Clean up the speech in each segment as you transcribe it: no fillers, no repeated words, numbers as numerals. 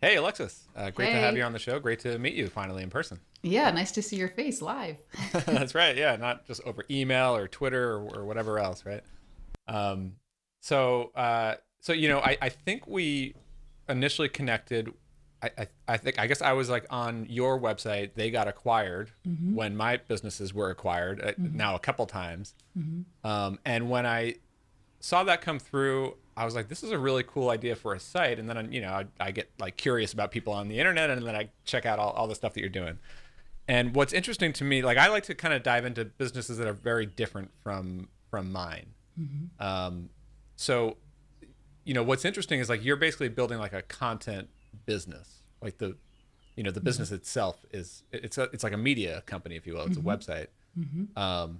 Hey, Alexis. Great to have you Hey. on the show. Great to meet you finally in person. Yeah, nice to see your face live. That's right. Yeah, not just over email or Twitter or whatever else, right? Um, I think we initially connected. I guess I was like on your website. They got acquired Mm-hmm. when my businesses were acquired. Mm-hmm. Now a couple times. Mm-hmm. And when I saw that come through, I was like, this is a really cool idea for a site. And then, I get like curious about people on the internet, and then I check out all the stuff that you're doing. And what's interesting to me, like I like to kind of dive into businesses that are very different from mine. Mm-hmm. Um, so, what's interesting is like you're basically building like a content business. Like the business itself it's like a media company, if you will. It's a Mm-hmm. website. Mm-hmm.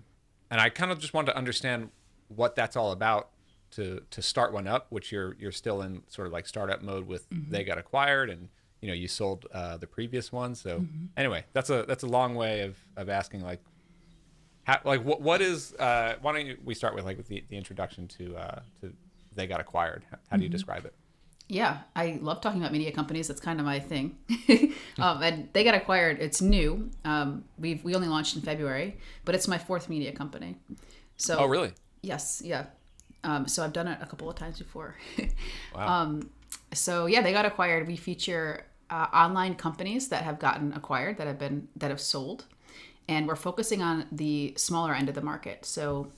And I kind of just wanted to understand what that's all about to start one up, which you're still in sort of like startup mode with. Mm-hmm. They got acquired, and you sold the previous one. So Mm-hmm. anyway, that's a long way of asking like how, like what is why don't we start with like with the introduction to they got acquired. How do you Mm-hmm. describe it? Yeah, I love talking about media companies. That's kind of my thing. And they got acquired. It's new. We only launched in February, but it's my fourth media company. Oh, So really? yes, yeah. So I've done it a couple of times before. Wow. So yeah, they got acquired. We feature online companies that have gotten acquired, that have sold, and we're focusing on the smaller end of the market. So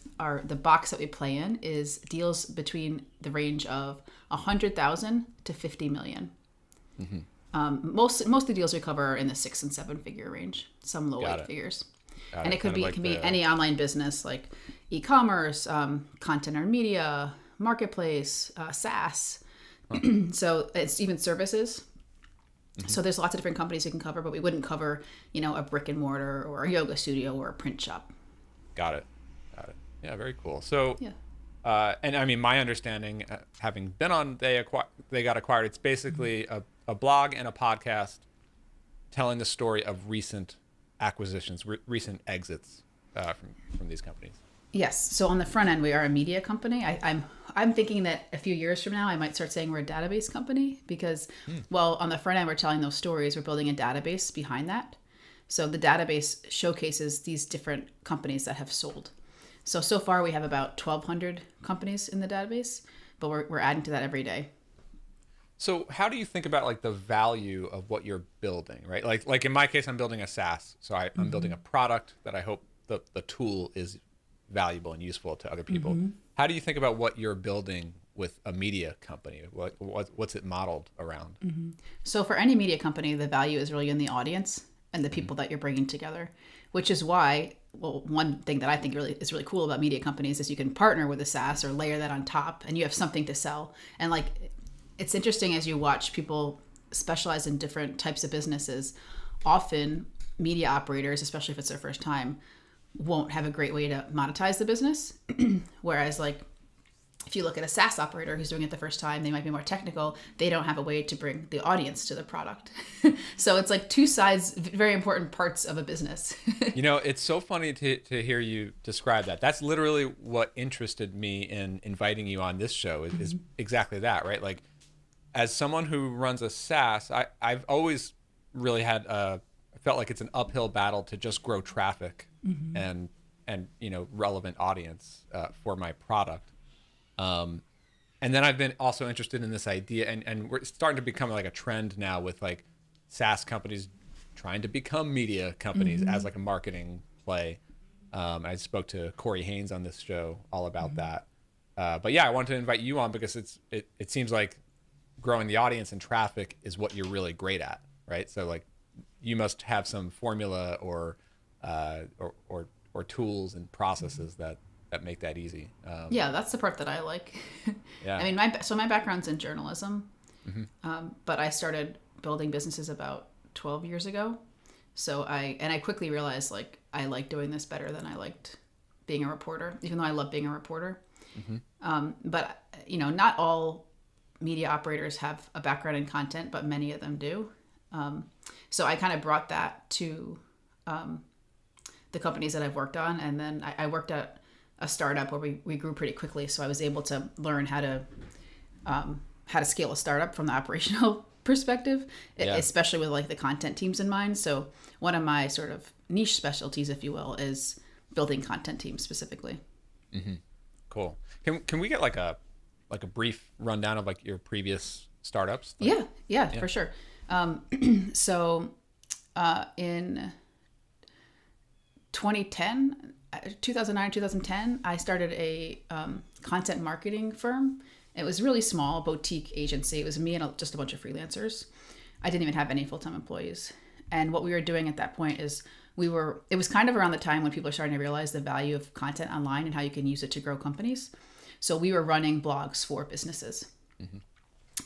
the box that we play in is deals between the range of 100,000 to 50 million. Hmm. Most of the deals we cover are in the 6 and 7 figure range, some low Got eight it. figures, Got and it. it could Kind of be it like can be the any online business like e-commerce, content or media, marketplace, SaaS. So it's even services. Mhm. So there's lots of different companies we can cover, but we wouldn't cover, a brick and mortar or a yoga studio or a print shop. Got it. Got it. Yeah, very cool. So Yeah. and I mean, my understanding, having been on they got acquired. It's basically a blog and a podcast telling the story of recent acquisitions, recent exits from these companies. Yes. So on the front end, we are a media company. I'm thinking that a few years from now, I might start saying we're a database company because, Hmm. well, on the front end, we're telling those stories. We're building a database behind that. So the database showcases these different companies that have sold. So far we have about 1,200 companies in the database, but we're adding to that every day. So how do you think about like the value of what you're building, right? Like in my case, I'm building a SaaS, so I'm building a product that I hope the tool is valuable and useful to other people. How do you think about what you're building with a media company? What's it modeled around? So for any media company, the value is really in the audience and the Hmm. people that you're bringing together, which is why, well, one thing that I think really is really cool about media companies is you can partner with a SaaS or layer that on top, and you have something to sell. And like, it's interesting as you watch people specialize in different types of businesses. Often, media operators, especially if it's their first time, won't have a great way to monetize the business. Whereas, like, if you look at a SaaS operator who's doing it the first time, they might be more technical. They don't have a way to bring the audience to the product. So it's like two sides, very important parts of a business. It's so funny to hear you describe that. That's literally what interested me in inviting you on this show is exactly that, right? Like, as someone who runs a SaaS, I've always really felt like it's an uphill battle to just grow traffic and relevant audience for my product. Um, and then I've been also interested in this idea, and we're starting to become like a trend now with like SaaS companies trying to become media companies as like a marketing play. I spoke to Corey Haynes on this show all about that. But yeah, I wanted to invite you on because it seems like growing the audience and traffic is what you're really great at, right? So like you must have some formula or tools and processes that make that easy. Yeah, that's the part that I like. I Yeah. mean, my background's in journalism, Hmm. but I started building businesses about 12 years ago. So I quickly realized like I like doing this better than I liked being a reporter, even though I love being a reporter. Hmm. But not all media operators have a background in content, but many of them do. So I kind of brought that to the companies that I've worked on, and then I worked at a startup where we grew pretty quickly, so I was able to learn how to scale a startup from the operational perspective, Yeah. especially with like the content teams in mind. So one of my sort of niche specialties, if you will, is building content teams specifically. Cool. Can we get like a brief rundown of like your previous startups? Like, Yeah, for sure. So in 2009, 2010, I started a content marketing firm. It was really small, boutique agency. It was me and just a bunch of freelancers. I didn't even have any full-time employees. And what we were doing at that point is it was kind of around the time when people are starting to realize the value of content online and how you can use it to grow companies. So we were running blogs for businesses.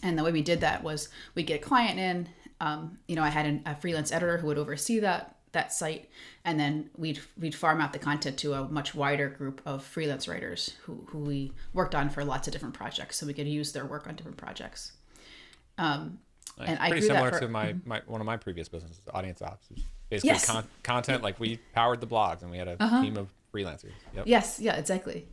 And the way we did that was we'd get a client in. I had a freelance editor who would oversee that site, and then we'd farm out the content to a much wider group of freelance writers who we worked on for lots of different projects, so we could use their work on different projects. And I pretty grew similar that to my one of my previous businesses, Audience Ops. It was basically content. Like we powered the blogs, and we had a team of freelancers. Yep. Yes, yeah, exactly.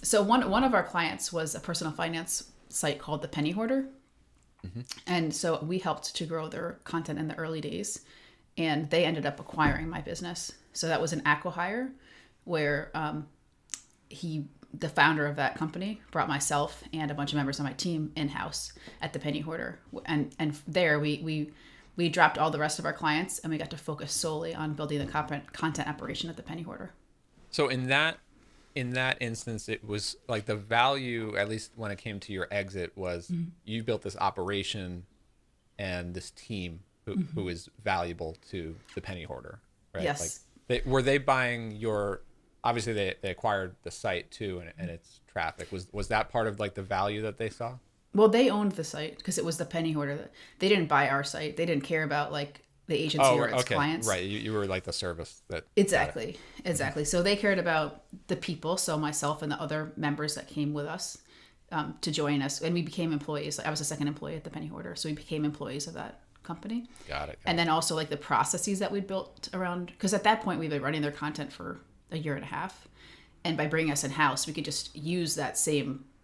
So one of our clients was a personal finance site called The Penny Hoarder. And so we helped to grow their content in the early days, and they ended up acquiring my business. So that was an acqui-hire where the founder of that company brought myself and a bunch of members of my team in-house at The Penny Hoarder. And there we dropped all the rest of our clients, and we got to focus solely on building the content operation at The Penny Hoarder. So in that instance, it was like the value, at least when it came to your exit, was you built this operation and this team who is valuable to the Penny Hoarder, right? Yes. Like were they buying your, obviously they acquired the site too and its traffic. Was that part of like the value that they saw? Well, they owned the site because it was the Penny Hoarder. They didn't buy our site. They didn't care about like the agency or its clients. Right. You were like the service that. Exactly. So they cared about the people. So myself and the other members that came with us to join us, and we became employees. I was a second employee at the Penny Hoarder, so we became employees of that company. Got it. And then also like the processes that we'd built around, because at that point we've been running their content for a year and a half, and by bringing us in house, we could just use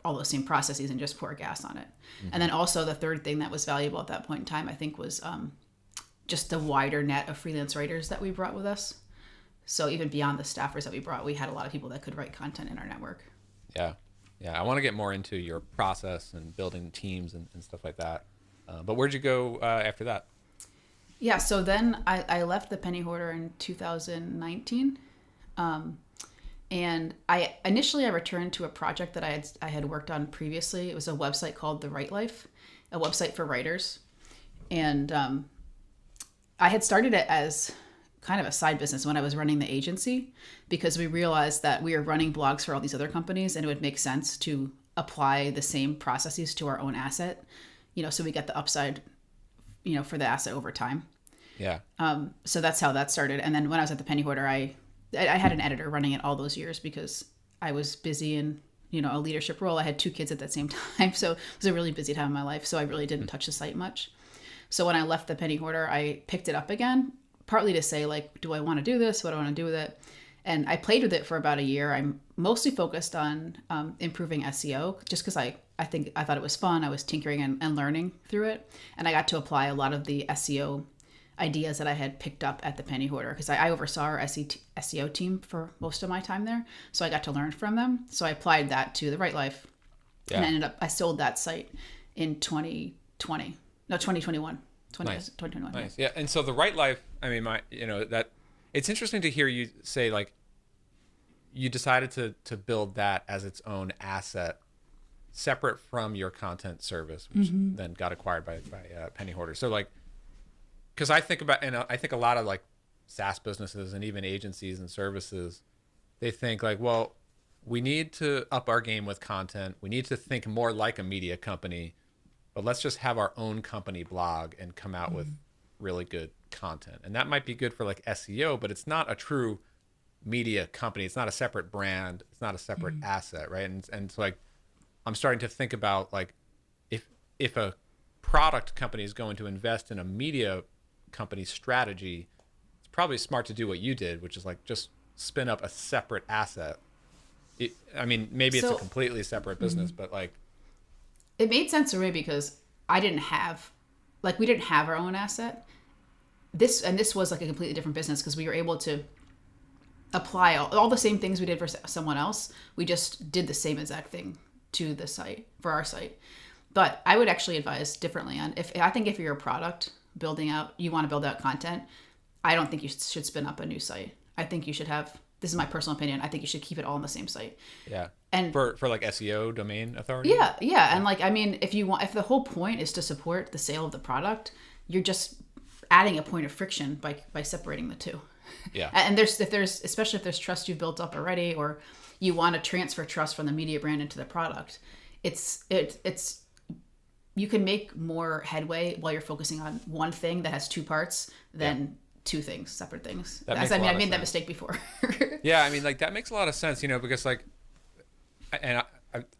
all those same processes and just pour gas on it. And then also the third thing that was valuable at that point in time, I think, was just the wider net of freelance writers that we brought with us. So even beyond the staffers that we brought, we had a lot of people that could write content in our network. Yeah. I want to get more into your process and building teams and stuff like that. But where'd you go after that? Yeah, so then I left the Penny Hoarder in 2019. And I returned to a project that I had worked on previously. It was a website called The Right Life, a website for writers. And I had started it as kind of a side business when I was running the agency, because we realized that we were running blogs for all these other companies, and it would make sense to apply the same processes to our own asset, so we get the upside, for the asset over time. Yeah. So that's how that started. And then when I was at the Penny Hoarder, I had an editor running it all those years because I was busy in, a leadership role. I had 2 kids at the same time. So it was a really busy time in my life. So I really didn't touch the site much. So when I left the Penny Hoarder, I picked it up again, partly to say, like, do I want to do this? What do I want to do with it? And I played with it for about a year. I'm mostly focused on improving SEO, just because I thought it was fun. I was tinkering and learning through it. And I got to apply a lot of the SEO ideas that I had picked up at the Penny Hoarder, because I oversaw our SEO team for most of my time there. So I got to learn from them. So I applied that to The Right Life. Yeah. And I sold that site in 2021. 2021. Nice. Yeah. And so The Right Life, I mean, that it's interesting to hear you say, like, you decided to build that as its own asset separate from your content service, which then got acquired by Penny Hoarder. So like, because I think a lot of like SaaS businesses and even agencies and services, they think like, well, we need to up our game with content. We need to think more like a media company, but let's just have our own company blog and come out with really good content. And that might be good for like SEO, but it's not a true media company. It's not a separate brand. It's not a separate asset, right? And so like, I'm starting to think about like, if a product company is going to invest in a media company strategy, it's probably smart to do what you did, which is like just spin up a separate asset. Maybe it's a completely separate business, but like, it made sense for me because I didn't have, like, we didn't have our own asset. This was like a completely different business because we were able to apply all the same things we did for someone else. We just did the same exact thing to the site, for our site. But I would actually advise differently on, I think if you're a product you want to build out content, I don't think you should spin up a new site. I think you should have, this is my personal opinion, I think you should keep it all on the same site. Yeah. And for like SEO domain authority? Yeah. And like, I mean, if the whole point is to support the sale of the product, you're just adding a point of friction by separating the two. Yeah. And especially if there's trust you've built up already, or you want to transfer trust from the media brand into the product, it's you can make more headway while you're focusing on one thing that has two parts than two things, separate things. I made that mistake before. Yeah, I mean, like, that makes a lot of sense, because like, and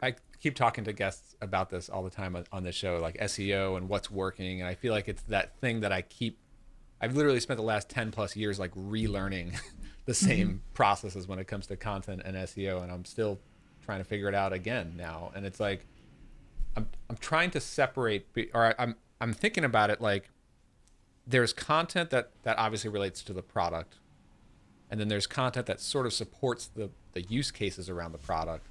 I keep talking to guests about this all the time on this show, like SEO and what's working, and I feel like it's that thing that I've literally spent the last 10 plus years like relearning the same processes when it comes to content and SEO, and I'm still trying to figure it out again now. And it's like I'm trying to separate, or I'm thinking about it like there's content that obviously relates to the product, and then there's content that sort of supports the use cases around the product.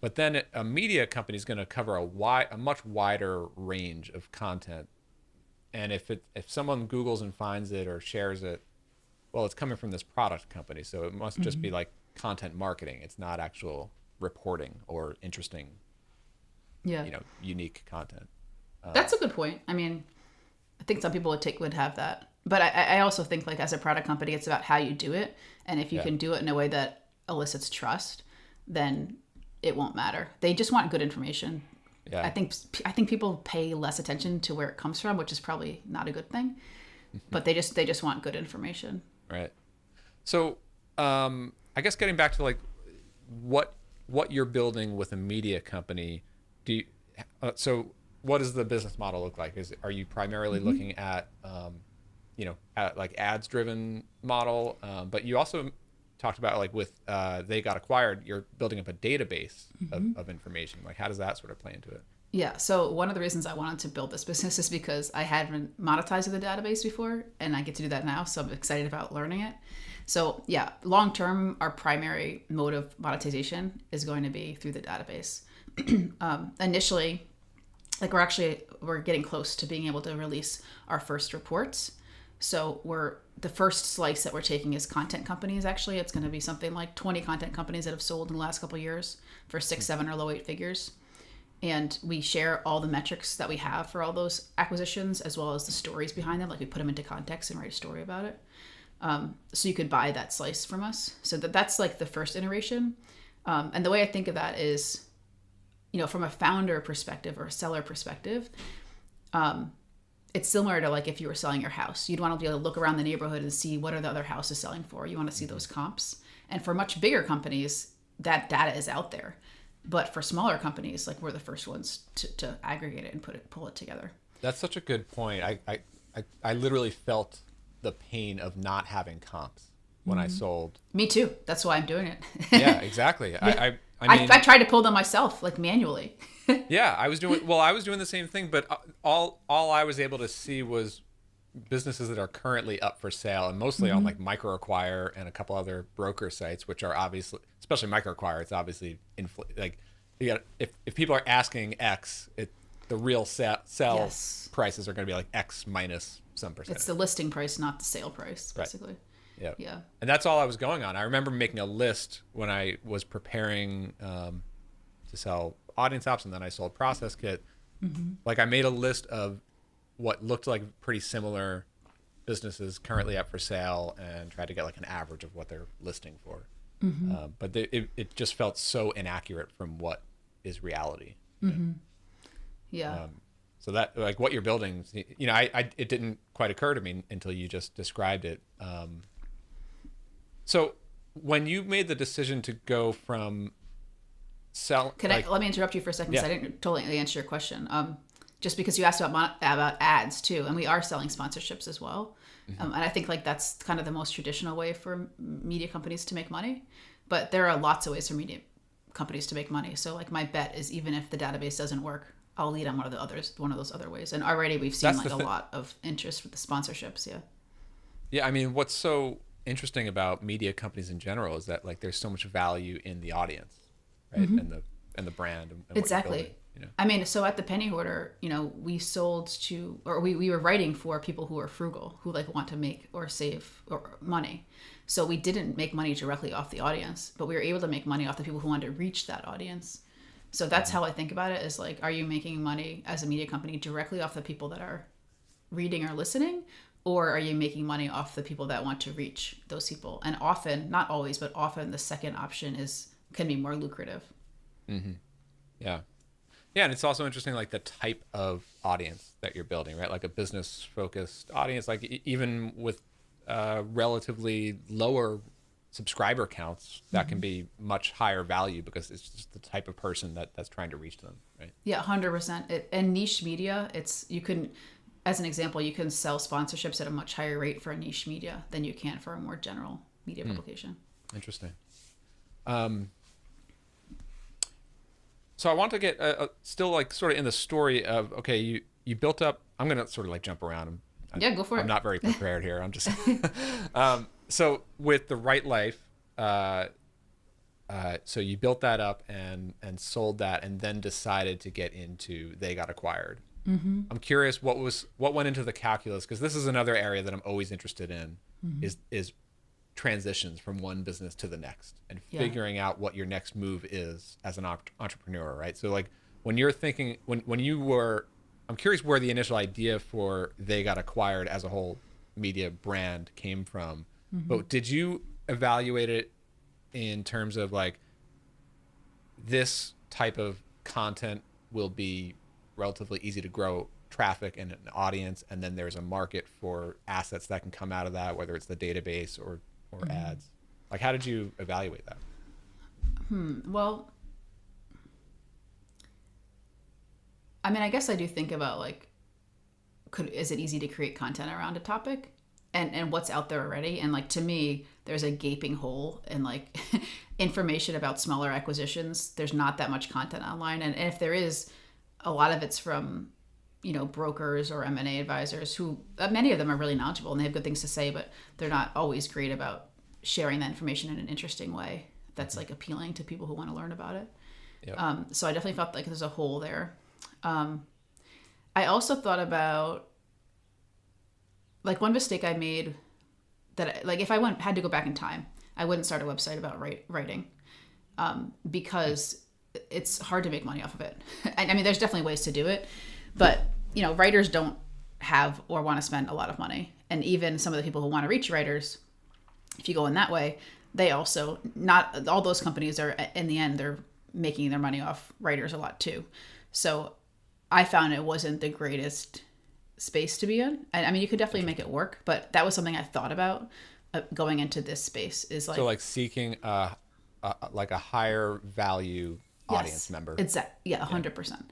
But then a media company is going to cover a much wider range of content. And if someone Googles and finds it or shares it, well, it's coming from this product company, so it must just be like content marketing. It's not actual reporting or interesting, unique content. That's a good point. I mean, I think some people would have that, but I also think, like, as a product company, it's about how you do it, and if you can do it in a way that elicits trust, then it won't matter. They just want good information. Yeah. I think people pay less attention to where it comes from, which is probably not a good thing, but they just want good information. Right. So, I guess getting back to like what you're building with a media company, so what does the business model look like? Are you primarily looking at, at like ads driven model? But you also talked about, like, with They Got Acquired, you're building up a database of information. Like, how does that sort of play into it? Yeah. So one of the reasons I wanted to build this business is because I hadn't monetized the database before, and I get to do that now. So I'm excited about learning it. So yeah, long term, our primary mode of monetization is going to be through the database. Initially, like, we're getting close to being able to release our first reports. So the first slice that we're taking is content companies. Actually, it's going to be something like 20 content companies that have sold in the last couple of years for 6, 7, or low 8 figures. And we share all the metrics that we have for all those acquisitions, as well as the stories behind them. Like, we put them into context and write a story about it. So you could buy that slice from us. So that's like the first iteration. And the way I think of that is, from a founder perspective or a seller perspective, it's similar to, like, if you were selling your house. You'd want to be able to look around the neighborhood and see what are the other houses selling for. You want to see those comps. And for much bigger companies, that data is out there. But for smaller companies, like, we're the first ones to aggregate it and pull it together. That's such a good point. I literally felt the pain of not having comps when I sold. Me too. That's why I'm doing it. Yeah, exactly. Yeah. I tried to pull them myself, like, manually. Yeah, I was doing the same thing, but all I was able to see was businesses that are currently up for sale, and mostly on like MicroAcquire and a couple other broker sites, which are obviously, especially MicroAcquire, it's obviously like, you got, if people are asking X, the real sell prices are going to be like X minus some percent. It's the listing price, not the sale price, basically. Right. Yeah. And that's all I was going on. I remember making a list when I was preparing to sell Audience Ops, and then I sold Process Kit. Like, I made a list of what looked like pretty similar businesses currently up for sale and tried to get like an average of what they're listing for. But it just felt so inaccurate from what is reality. Yeah. So that, like, what you're building, it didn't quite occur to me until you just described it. So when you made the decision to go from let me interrupt you for a second, because I didn't totally answer your question. Just because you asked about ads too, and we are selling sponsorships as well. And I think, like, that's kind of the most traditional way for media companies to make money. But there are lots of ways for media companies to make money. So, like, my bet is, even if the database doesn't work, I'll lead on one of those other ways. And already we've seen That's like the a thing. lot of interest with the sponsorships. Yeah. Yeah, I mean, what's so interesting about media companies in general is that like there's so much value in the audience, right? And the brand and what you're building, Exactly. you know. I mean, so at the Penny Hoarder, we sold to, or we were writing for people who are frugal, who like want to make or save or money. So we didn't make money directly off the audience, but we were able to make money off the people who wanted to reach that audience. So that's how I think about it is like, are you making money as a media company directly off the people that are reading or listening? Or are you making money off the people that want to reach those people? And often, not always, but often the second option can be more lucrative. Yeah. Yeah, and it's also interesting, like the type of audience that you're building, right? Like a business-focused audience, like even with relatively lower subscriber counts, that can be much higher value because it's just the type of person that's trying to reach them, right? Yeah, 100%. And niche media, as an example, you can sell sponsorships at a much higher rate for a niche media than you can for a more general media publication. Interesting. So I want to get still like sort of in the story of, okay, you built up, I'm going to sort of like jump around. Yeah, go for it. I'm not very prepared here. I'm just, so with the Right Life, so you built that up and sold that and then decided to get into They Got Acquired. I'm curious what went into the calculus, because this is another area that I'm always interested in, is transitions from one business to the next and figuring out what your next move is as an entrepreneur, right? So like when you're thinking, when you were, I'm curious where the initial idea for They Got Acquired as a whole media brand came from. But did you evaluate it in terms of like, this type of content will be relatively easy to grow traffic and an audience, and then there's a market for assets that can come out of that, whether it's the database or ads? Like, how did you evaluate that? Well, I mean, I guess I do think about like, is it easy to create content around a topic and what's out there already? And like, to me, there's a gaping hole in like information about smaller acquisitions. There's not that much content online. And if there is, a lot of it's from, brokers or M&A advisors who, many of them are really knowledgeable and they have good things to say, but they're not always great about sharing that information in an interesting way that's like appealing to people who want to learn about it. Yep. So I definitely felt like there's a hole there. I also thought about like one mistake I made that like if I had to go back in time, I wouldn't start a website about writing because it's hard to make money off of it. I mean, there's definitely ways to do it, but writers don't have or want to spend a lot of money. And even some of the people who want to reach writers, if you go in that way, they also, not all those companies are, in the end, they're making their money off writers a lot too. So I found it wasn't the greatest space to be in. I mean, you could definitely make it work, but that was something I thought about going into this space is like. So like seeking like a higher value audience member. Exactly. Yeah, 100%.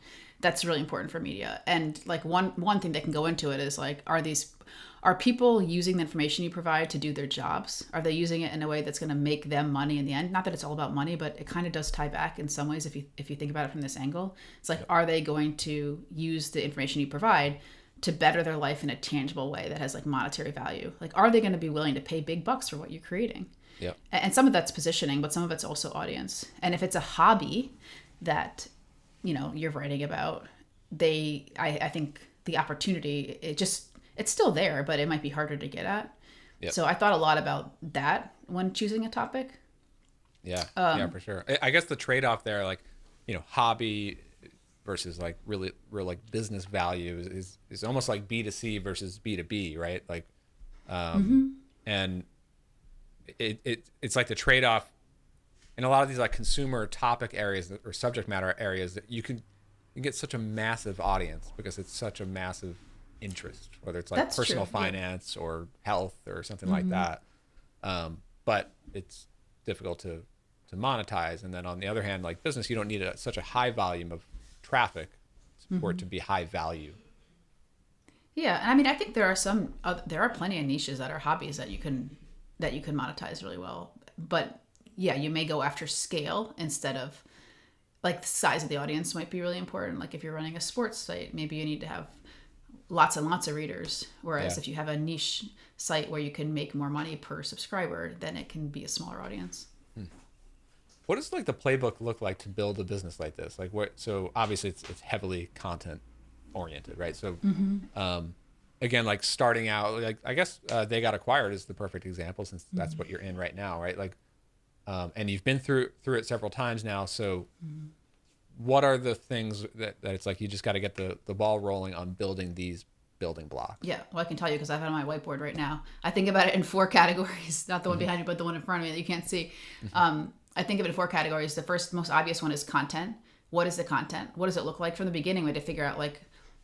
That's really important for media. And like one thing that can go into it is like, are people using the information you provide to do their jobs? Are they using it in a way that's going to make them money in the end? Not that it's all about money, but it kind of does tie back in some ways if you think about it from this angle. It's like, are they going to use the information you provide to better their life in a tangible way that has like monetary value? Like, are they going to be willing to pay big bucks for what you're creating? Yeah. And some of that's positioning, but some of it's also audience. And if it's a hobby that, you're writing about, I think the opportunity, it's still there, but it might be harder to get at. Yep. So I thought a lot about that when choosing a topic. Yeah. Yeah, for sure. I guess the trade-off there, like, hobby versus like real like business value is almost like B2C versus B2B, right? Like, and it's like the trade-off in a lot of these like consumer topic areas or subject matter areas that you get such a massive audience because it's such a massive interest, whether it's like That's personal true. finance or health or something like that. But it's difficult to monetize. And then on the other hand, like business, you don't need such a high volume of traffic for it to be high value. Yeah, and I mean, I think there are plenty of niches that are hobbies that you can monetize really well. But yeah, you may go after scale instead of like the size of the audience might be really important. Like if you're running a sports site, maybe you need to have lots and lots of readers. Whereas if you have a niche site where you can make more money per subscriber, then it can be a smaller audience. What does like the playbook look like to build a business like this? Like what? So obviously it's heavily content oriented, right? So again, like starting out, like I guess They Got Acquired is the perfect example since that's what you're in right now, right? Like, and you've been through it several times now. So what are the things that it's like you just got to get the ball rolling on building these building blocks? Yeah, well, I can tell you because I have it on my whiteboard right now. I think about it in 4 categories, not the one behind you, but the one in front of me that you can't see. I think of it in 4 categories. The first, most obvious one is content. What is the content? What does it look like from the beginning? We had to figure out like,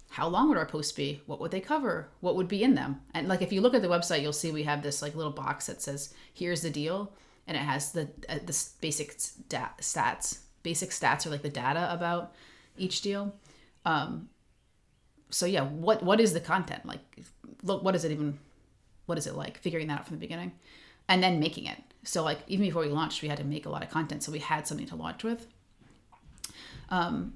how long would our posts be? What would they cover? What would be in them? And like, if you look at the website, you'll see we have this like little box that says, here's the deal. And it has the basic stats. Basic stats are like the data about each deal. So yeah, what is the content? Like, look, what is it like? Figuring that out from the beginning. And then making it. So like, even before we launched, we had to make a lot of content. So we had something to launch with. And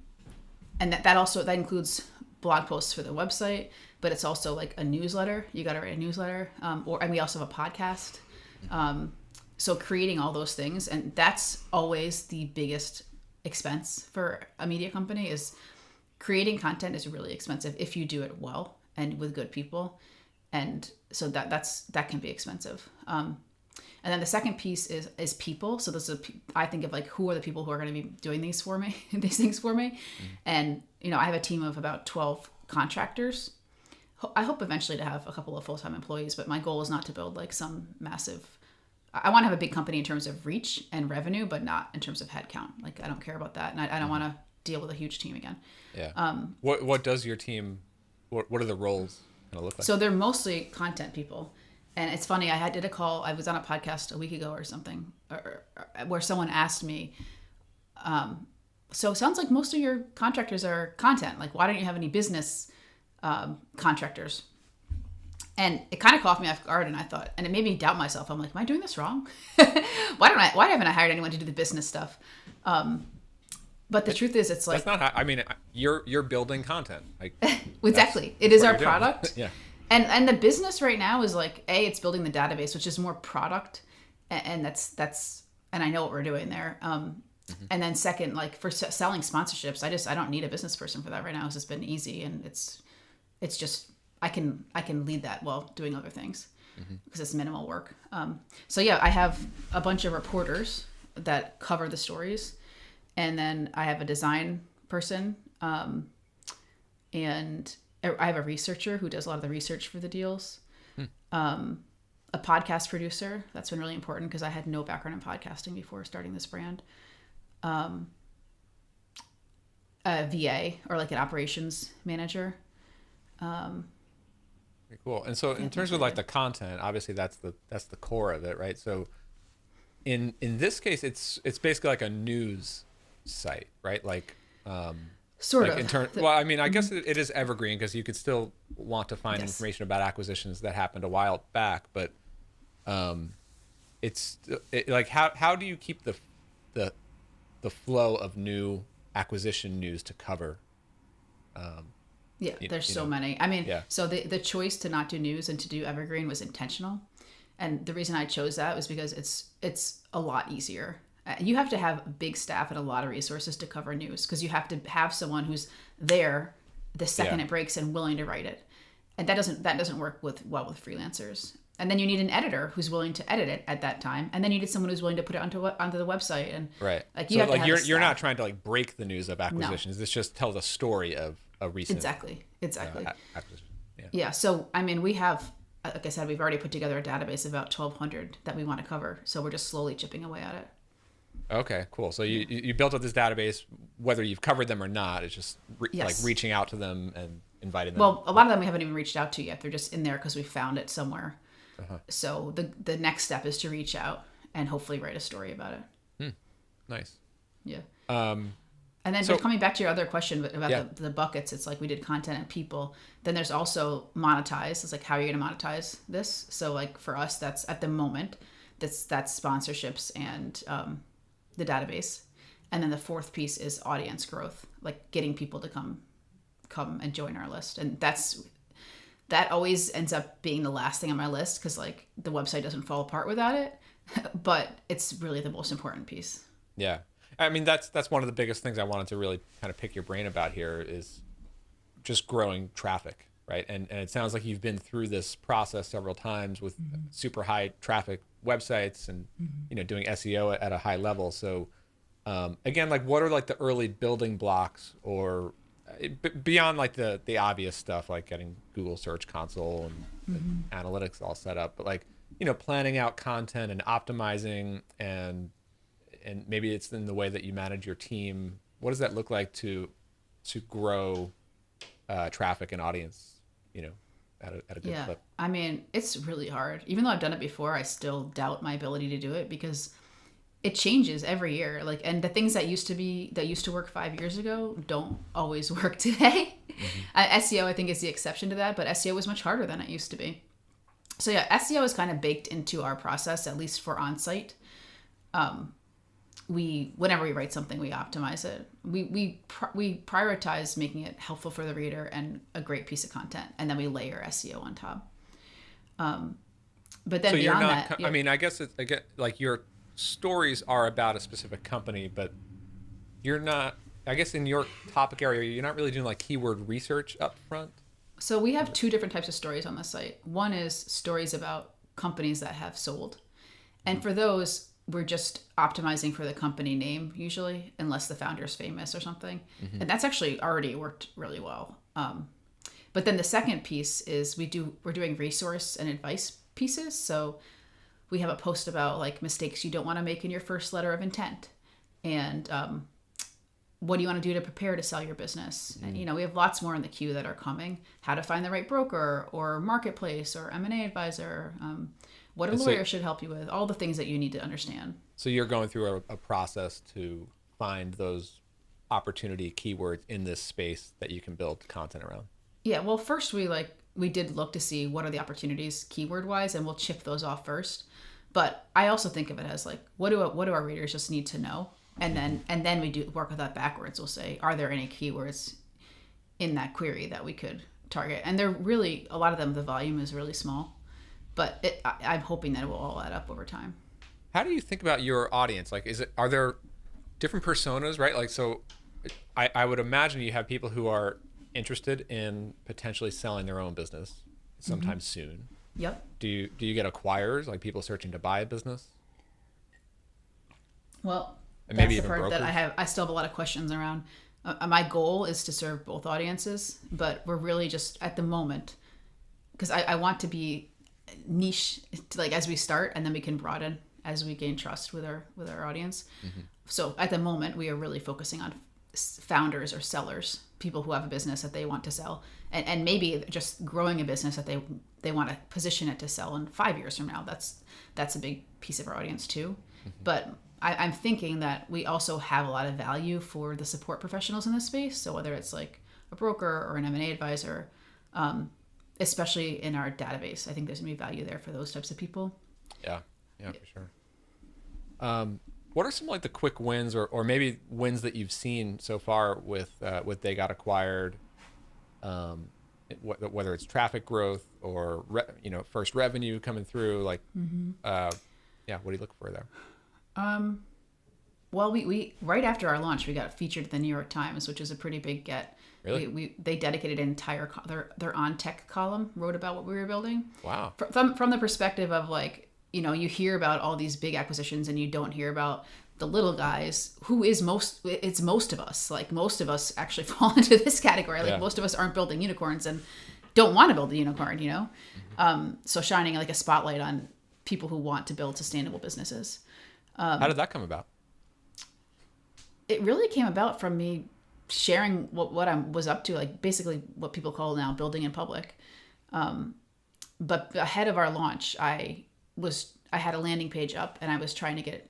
that includes blog posts for the website, but it's also like a newsletter. You got to write a newsletter. And we also have a podcast. So creating all those things, and that's always the biggest expense for a media company. Is creating content is really expensive if you do it well and with good people. And so that can be expensive. And then the second piece is people. So I think of like, who are the people who are going to be doing these things for me? And, I have a team of about 12 contractors. I hope eventually to have a couple of full-time employees, but my goal is not to build like some massive, I want to have a big company in terms of reach and revenue, but not in terms of headcount. Like, I don't care about that. And I don't want to deal with a huge team again. Yeah. What does your team, what are the roles going to look like? So they're mostly content people. And it's funny, I did a call, I was on a podcast a week ago or something, where someone asked me, so it sounds like most of your contractors are content. Like, why don't you have any business contractors? And it kind of caught me off guard, and I thought, and it made me doubt myself. I'm like, am I doing this wrong? Why haven't I hired anyone to do the business stuff? But the truth is, it's like, that's not how, I mean, you're building content. Like, exactly. It is our product. Yeah. And the business right now is like, it's building the database, which is more product. And that's, and I know what we're doing there. And then second, like for selling sponsorships, I don't need a business person for that right now. It's just been easy. And it's just, I can lead that while doing other things because it's minimal work. So yeah, I have a bunch of reporters that cover the stories. And then I have a design person. And I have a researcher who does a lot of the research for the deals. A podcast producer. That's been really important because I had no background in podcasting before starting this brand. A VA, or like an operations manager. Very cool. And so in terms of like the content, obviously that's the core of it, right? So in this case, it's basically like a news site, right? Like, sort like of. Well, I mean, I guess it is evergreen because you could still want to find information about acquisitions that happened a while back, but like how do you keep the flow of new acquisition news to cover? There's so many. I mean, so the choice to not do news and to do evergreen was intentional, and the reason I chose that was because it's a lot easier. You have to have a big staff and a lot of resources to cover news because you have to have someone who's there the second it breaks and willing to write it, and that doesn't work well with freelancers. And then you need an editor who's willing to edit it at that time, and then you need someone who's willing to put it onto the website. And like you have to have you're not trying to like break the news of acquisitions. No. This just tell the story of a recent exactly acquisition. Yeah. So I mean, we have, like I said, we've already put together a database of about 1,200 that we want to cover. So we're just slowly chipping away at it. Okay, cool. So you built up this database, whether you've covered them or not. It's just like reaching out to them and inviting them. Well, a lot of them we haven't even reached out to yet. They're just in there because we found it somewhere. So the next step is to reach out and hopefully write a story about it. Nice. Yeah. And then but coming back to your other question about the buckets, it's like we did content and people. Then there's also monetize. It's like, how are you going to monetize this? So like for us, that's at the moment, that's sponsorships and the database. And then the fourth piece is audience growth, like getting people to come and join our list. And that always ends up being the last thing on my list because like the website doesn't fall apart without it, but it's really the most important piece. Yeah. I mean, that's one of the biggest things I wanted to really kind of pick your brain about here is just growing traffic, right? And it sounds like you've been through this process several times with super high traffic websites and, doing SEO at a high level. So again, like what are like the early building blocks or beyond like the obvious stuff, like getting Google Search Console and analytics all set up, but like, planning out content and optimizing and maybe it's in the way that you manage your team. What does that look like to grow traffic and audience, at a good clip? I mean, it's really hard. Even though I've done it before, I still doubt my ability to do it because it changes every year. Like, and the things that used to work 5 years ago don't always work today. SEO, I think, is the exception to that, but SEO was much harder than it used to be. So yeah, SEO is kind of baked into our process, at least for on-site. Whenever we write something, we optimize it. We prioritize making it helpful for the reader and a great piece of content, and then we layer SEO on top. But then so beyond you're not, that, I mean, I guess like your stories are about a specific company, but you're not. I guess in your topic area, you're not really doing like keyword research up front. So we have two different types of stories on the site. One is stories about companies that have sold, and for those, we're just optimizing for the company name usually, unless the founder is famous or something. And that's actually already worked really well. But then the second piece is we're doing resource and advice pieces. So we have a post about like mistakes you don't want to make in your first letter of intent. And what do you want to do to prepare to sell your business? And, we have lots more in the queue that are coming. How to find the right broker or marketplace or M&A advisor. What a lawyer should help you with, all the things that you need to understand. So you're going through a process to find those opportunity keywords in this space that you can build content around. Yeah, well, first we did look to see what are the opportunities keyword wise, and we'll chip those off first. But I also think of it as like, what do our readers just need to know? And then we do work with that backwards. We'll say, are there any keywords in that query that we could target? And they're really, a lot of them, the volume is really small. But I'm hoping that it will all add up over time. How do you think about your audience? Like, are there different personas, right? Like, so I would imagine you have people who are interested in potentially selling their own business sometime soon. Yep. Do you get acquirers, like people searching to buy a business? Well, and maybe that's even the part brokers? that I still have a lot of questions around. My goal is to serve both audiences, but we're really just at the moment, because I want to be niche, like as we start, and then we can broaden as we gain trust with our audience. So at the moment, we are really focusing on founders or sellers, people who have a business that they want to sell, and maybe just growing a business that they want to position it to sell in 5 years from now. That's a big piece of our audience too. But I'm thinking that we also have a lot of value for the support professionals in this space. So whether it's like a broker or an M&A advisor, especially in our database, I think there's gonna be value there for those types of people. Yeah, for sure. What are some like the quick wins or maybe wins that you've seen so far with They Got Acquired, whether it's traffic growth or first revenue coming through? Like, what do you look for there? Well, we right after our launch, we got featured in the New York Times, which is a pretty big get. Really? They dedicated an entire their on tech column, wrote about what we were building. Wow. From the perspective of like, you hear about all these big acquisitions and you don't hear about the little guys, it's most of us. Like most of us actually fall into this category. Like most of us aren't building unicorns and don't want to build a unicorn, So shining like a spotlight on people who want to build sustainable businesses. How did that come about? It really came about from me sharing what I was up to, like basically what people call now building in public. But ahead of our launch, I had a landing page up and I was trying to get,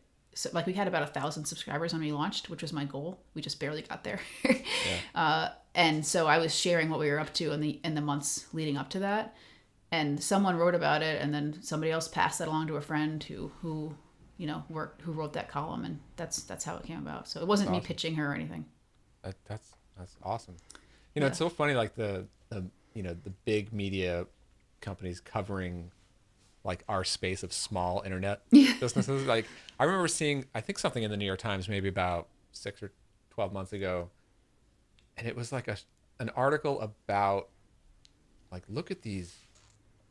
we had about 1,000 subscribers when we launched, which was my goal. We just barely got there. And so I was sharing what we were up to in the months leading up to that. And someone wrote about it, and then somebody else passed that along to a friend who who wrote that column, and that's how it came about. So it wasn't me pitching her or anything. That's awesome. It's so funny, like the the big media companies covering like our space of small internet businesses. Like I remember seeing, I think something in the New York Times maybe about 6 or 12 months ago, and it was like an article about like, look at these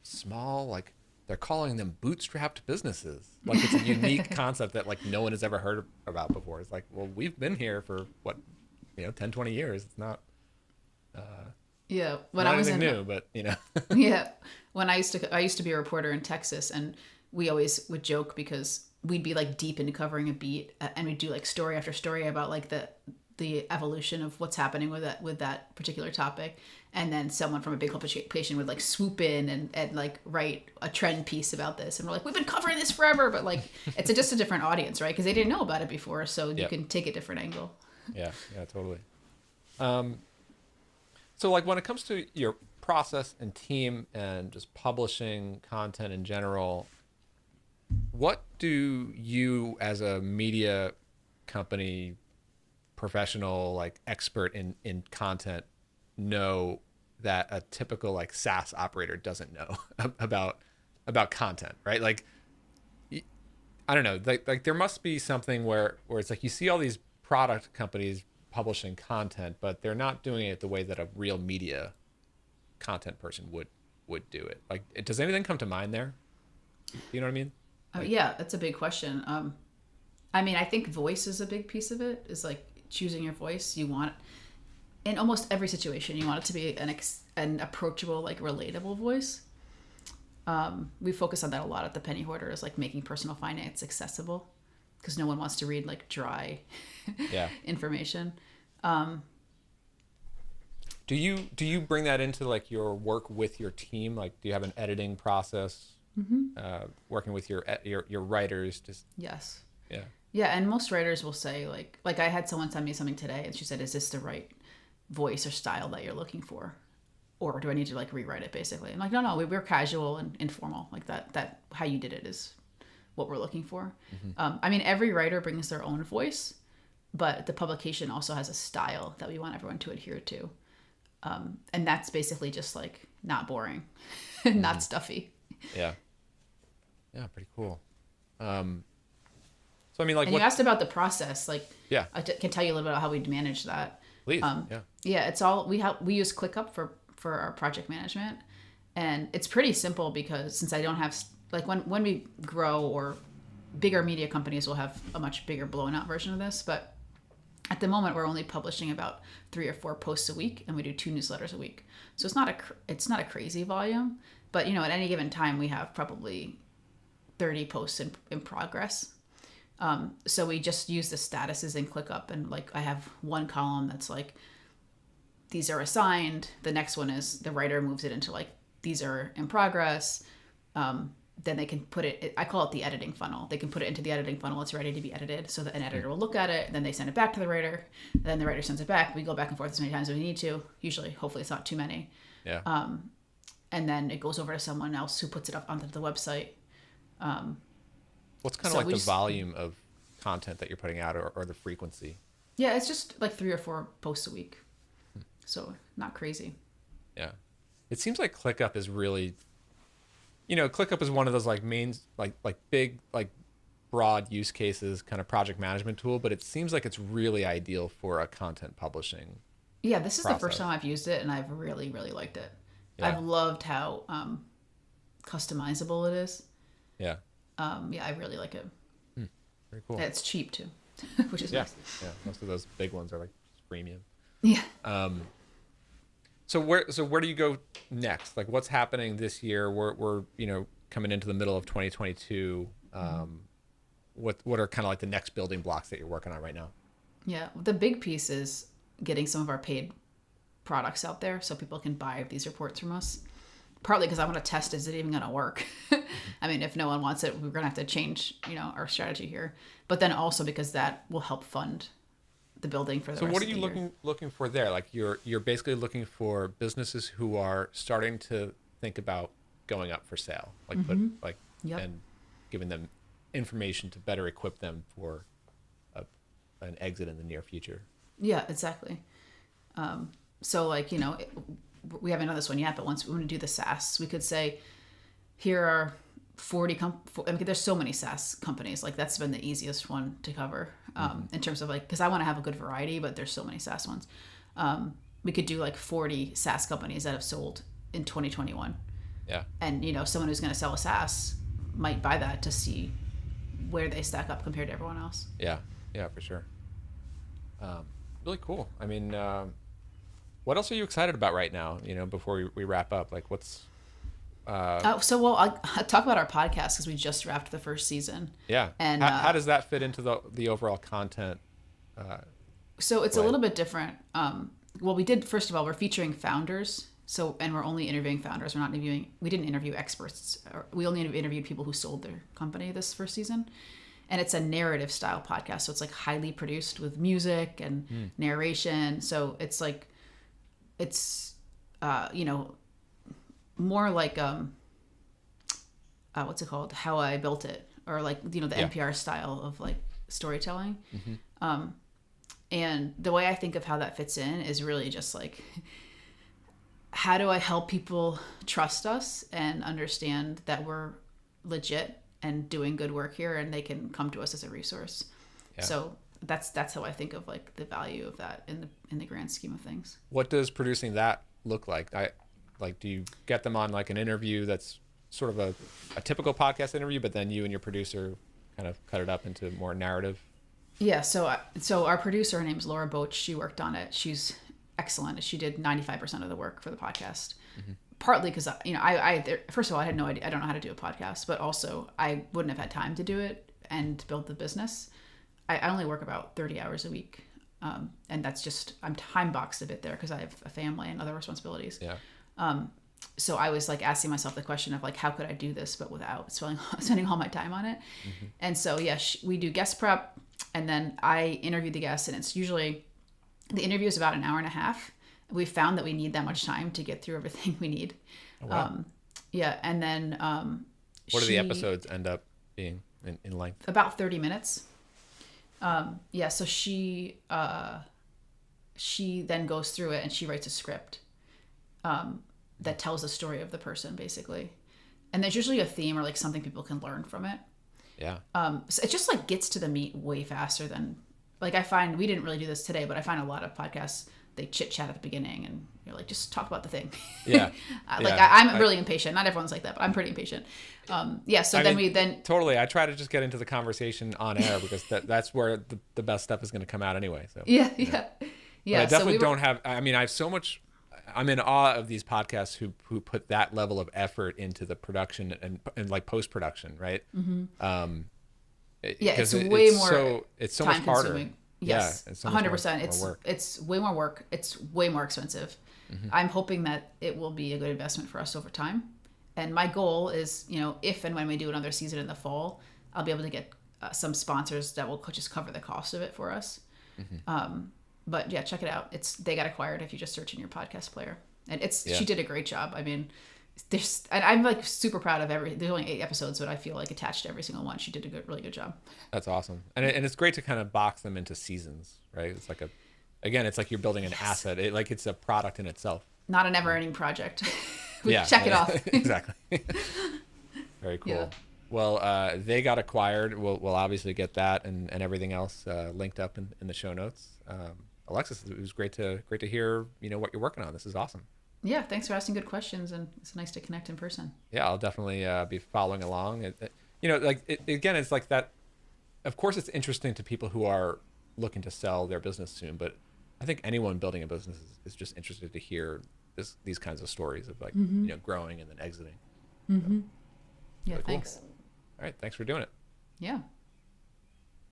small, like they're calling them bootstrapped businesses. Like it's a unique concept that like no one has ever heard about before. It's like, well, we've been here for what, 10, 20 years. It's not when I was new, but yeah, when I used to be a reporter in Texas, and we always would joke because we'd be like deep into covering a beat, and we'd do like story after story about like the evolution of what's happening with that particular topic, and then someone from a big publication would like swoop in and like write a trend piece about this, and we're like, we've been covering this forever, but like it's just a different audience, right? Because they didn't know about it before, so you can take a different angle. Yeah, totally. So like when it comes to your process and team and just publishing content in general, what do you as a media company professional, like expert in content, know that a typical like SaaS operator doesn't know about content, right? Like, I don't know, like there must be something where it's like you see all these product companies publishing content, but they're not doing it the way that a real media content person would do it. Like, does anything come to mind there? You know what I mean? Like, yeah, that's a big question. I mean, I think voice is a big piece of it, is like choosing your voice. You want, in almost every situation, you want it to be an approachable, like relatable voice. We focus on that a lot at the Penny Hoarder, is like making personal finance accessible, because no one wants to read like dry information. Do you bring that into like your work with your team? Like, do you have an editing process? Working with your writers? Yes. Yeah. Yeah, and most writers will say like I had someone send me something today, and she said, "Is this the right voice or style that you're looking for, or do I need to like rewrite it?" Basically, I'm like, no, we're casual and informal, like that. How you did it is what we're looking for. I mean, every writer brings their own voice, but the publication also has a style that we want everyone to adhere to, and that's basically just like not boring, not stuffy. Yeah, pretty cool. So I mean, like, and you asked about the process, like, yeah, I can tell you a little bit about how we manage that. Please. Yeah, it's all we use ClickUp for our project management, and it's pretty simple because since I don't have, like, when we grow, or bigger media companies will have a much bigger blown out version of this, but at the moment we're only publishing about 3 or 4 posts a week, and we do 2 newsletters a week, so it's not a crazy volume, but at any given time we have probably 30 posts in progress. So we just use the statuses in ClickUp, and like I have one column that's like, these are assigned. The next one is the writer moves it into like, these are in progress. Then they can put it, I call it the editing funnel. They can put it into the editing funnel. It's ready to be edited. So that an editor will look at it. Then they send it back to the writer. Then the writer sends it back. We go back and forth as many times as we need to. Usually, hopefully it's not too many. Yeah. And then it goes over to someone else who puts it up onto the website. What's kind of like the volume of content that you're putting out, or the frequency? Yeah, it's just like 3 or 4 posts a week. So not crazy. Yeah. It seems like ClickUp is really, ClickUp is one of those like like big, like broad use cases kind of project management tool, but it seems like it's really ideal for a content publishing. Yeah, this is process. The first time I've used it, and I've really, really liked it. Yeah. I've loved how customizable it is. Yeah. Yeah, I really like it. Very cool. Yeah, it's cheap too, which is nice. Yeah, most of those big ones are like premium. Yeah. So where do you go next? Like, what's happening this year? We're coming into the middle of 2022. What are kind of like the next building blocks that you're working on right now? Yeah, the big piece is getting some of our paid products out there so people can buy these reports from us. Partly because I want to test, is it even going to work? I mean, if no one wants it, we're going to have to change, our strategy here. But then also because that will help fund the building for the rest of the year. So what are you looking for there? Like you're basically looking for businesses who are starting to think about going up for sale, like Yep. and giving them information to better equip them for an exit in the near future. Yeah, exactly. So like, we haven't done this one yet, but once we want to do the SaaS, we could say, here are 40 there's so many SaaS companies. Like that's been the easiest one to cover in terms of like, because I want to have a good variety, but there's so many SaaS ones. We could do like 40 SaaS companies that have sold in 2021. Yeah. And, someone who's going to sell a SaaS might buy that to see where they stack up compared to everyone else. Yeah. Yeah, for sure. Really cool. I mean, what else are you excited about right now, before we wrap up? Like what's... I'll talk about our podcast because we just wrapped the first season. Yeah. And how does that fit into the overall content? So it's a little bit different. Well, first of all, we're featuring founders. And we're only interviewing founders. We didn't interview experts. We only interviewed people who sold their company this first season. And it's a narrative style podcast. So it's like highly produced with music and narration. So it's like, more like, what's it called? How I Built It, or like, the NPR style of like storytelling. Mm-hmm. And the way I think of how that fits in is really just like, how do I help people trust us and understand that we're legit and doing good work here, and they can come to us as a resource. Yeah. So that's how I think of like the value of that in the grand scheme of things. What does producing that look like? Do you get them on like an interview that's sort of a typical podcast interview, but then you and your producer kind of cut it up into more narrative? Yeah. So our producer, her name's Laura Boach. She worked on it. She's excellent. She did 95% of the work for the podcast. Mm-hmm. Partly because, I first of all, I had no idea. I don't know how to do a podcast, but also I wouldn't have had time to do it and build the business. I only work about 30 hours a week. And that's just, I'm time boxed a bit there because I have a family and other responsibilities. Yeah. So I was like asking myself the question of like, how could I do this, but without spending all my time on it? Mm-hmm. And so, we do guest prep, and then I interview the guests, and it's usually, the interview is about an hour and a half. We found that we need that much time to get through everything we need. Oh, wow. And then what do the episodes end up being in length? About 30 minutes. So she then goes through it and she writes a script that tells the story of the person, basically. And there's usually a theme or like something people can learn from it. Yeah. So it just like gets to the meat way faster than, like, I find, we didn't really do this today, but I find a lot of podcasts, they chit chat at the beginning and you're like, just talk about the thing. Yeah. I'm really impatient. Not everyone's like that, but I'm pretty impatient. Totally. I try to just get into the conversation on air because that's where the best stuff is going to come out anyway. So yeah. But I definitely don't have, I have so much, I'm in awe of these podcasts who put that level of effort into the production and like post-production, right? Mm-hmm. It's way more. It's so much harder. Yes, yeah, it's so 100%. It's way more work. It's way more expensive. Mm-hmm. I'm hoping that it will be a good investment for us over time. And my goal is, if and when we do another season in the fall, I'll be able to get some sponsors that will just cover the cost of it for us. Mm-hmm. But yeah, check it out. They got acquired if you just search in your podcast player. And she did a great job. I'm like super proud of there's only 8 episodes, but I feel like attached to every single one. She did a really good job. That's awesome. And it's great to kind of box them into seasons, right? It's like it's like you're building an asset. It's a product in itself. Not a never ending project. Check it off. Exactly. Very cool. Yeah. Well, they got acquired. We'll obviously get that and everything else linked up in the show notes. Alexis, it was great to hear, what you're working on. This is awesome. Yeah, thanks for asking good questions, and it's nice to connect in person. Yeah, I'll definitely be following along. Again, it's like that. Of course, it's interesting to people who are looking to sell their business soon, but I think anyone building a business is just interested to hear these kinds of stories of like, mm-hmm. Growing and then exiting. Mm-hmm. So, yeah, really cool. Thanks. All right, thanks for doing it. Yeah.